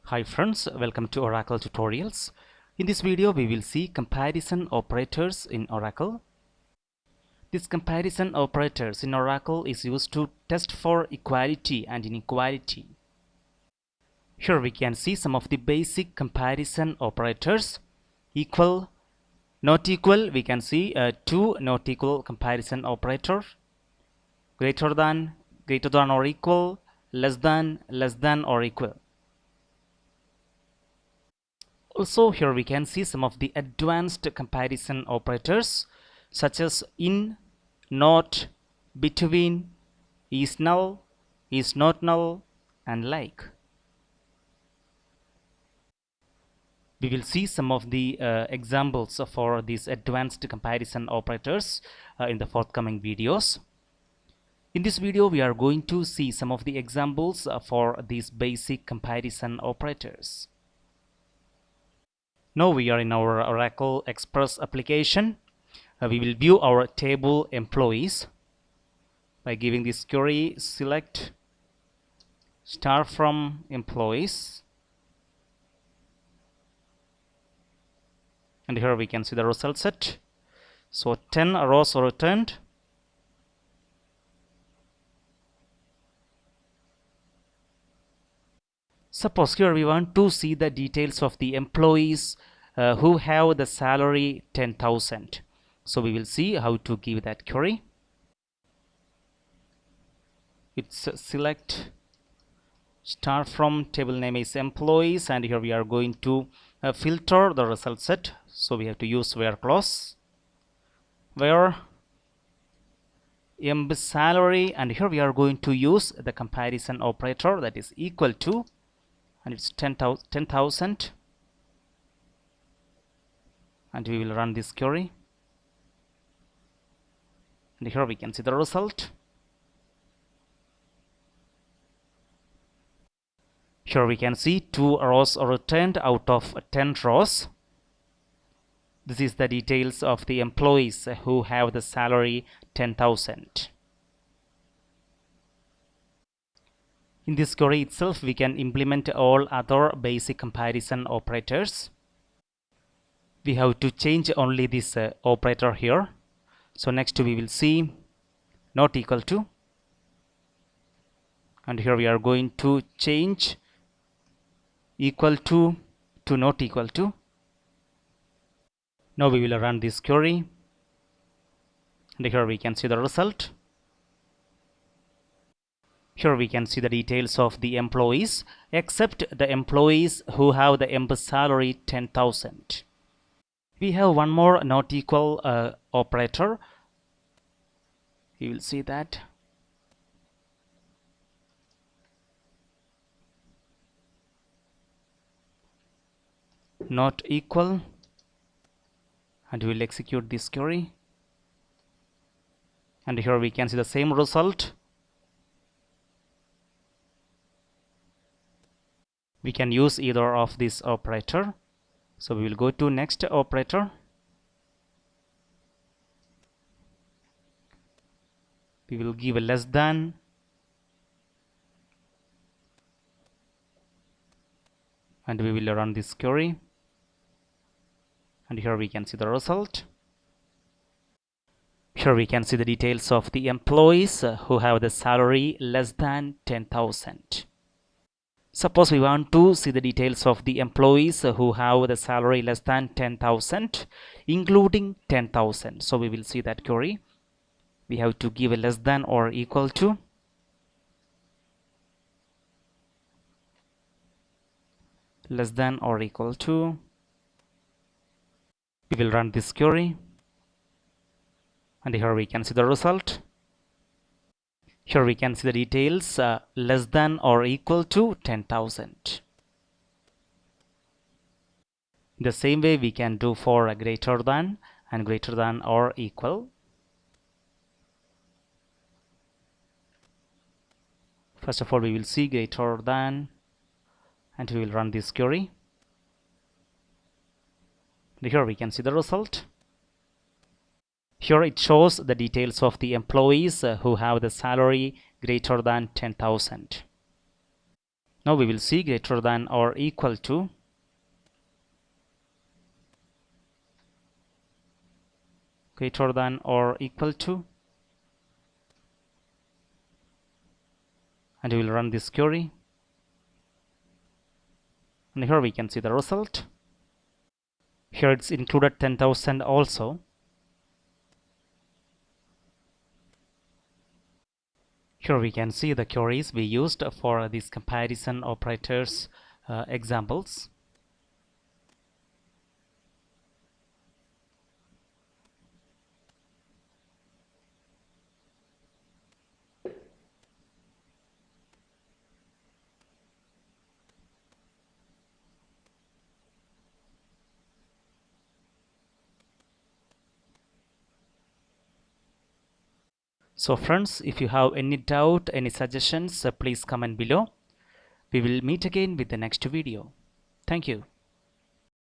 Hi friends, welcome to Oracle Tutorials. In this video we will see comparison operators in Oracle. This comparison operators in Oracle is used to test for equality and inequality. Here we can see some of the basic comparison operators. Equal, not equal, we can see two not equal comparison operator. Greater than or equal, less than or equal. Also here we can see some of the advanced comparison operators such as in, not, between, is null, is not null, and like. We will see some of the examples for these advanced comparison operators in the forthcoming videos. In this video we are going to see some of the examples for these basic comparison operators. Now we are in our Oracle Express application. We will view our table employees by giving this query select star from employees, and here we can see the result set. So 10 rows are returned. Suppose here we want to see the details of the employees who have the salary 10,000. So we will see how to give that query. It's select star from table name is employees, and here we are going to filter the result set. So we have to use where clause, where emp salary, and here we are going to use the comparison operator, that is equal to, and it's 10,000, and we will run this query, and here we can see the result. Here we can see 2 rows are returned out of 10 rows. This is the details of the employees who have the salary 10,000. In this query itself, we can implement all other basic comparison operators. We have to change only this operator here. So next we will see not equal to, and here we are going to change equal to not equal to. Now we will run this query, and here we can see the result. Here we can see the details of the employees except the employees who have the emp salary 10,000. We have one more not equal operator. You will see that. Not equal, and we will execute this query, and here we can see the same result. We can use either of this operator. So we will go to next operator. We will give a less than, and we will run this query, and here we can see the result. Here we can see the details of the employees who have the salary less than 10,000. Suppose we want to see the details of the employees who have the salary less than 10,000 including 10,000. So we will see that query. We have to give a less than or equal to, less than or equal to. We will run this query, and here we can see the result. Here we can see the details less than or equal to 10,000. The same way we can do for a greater than and greater than or equal. First of all, we will see greater than, and we will run this query. And here we can see the result. Here it shows the details of the employees who have the salary greater than 10,000. Now we will see greater than or equal to. Greater than or equal to, and we will run this query, and here we can see the result. Here it's included 10,000 also. Here we can see the queries we used for these comparison operators examples. So friends, if you have any doubt, any suggestions, please comment below. We will meet again with the next video. Thank you.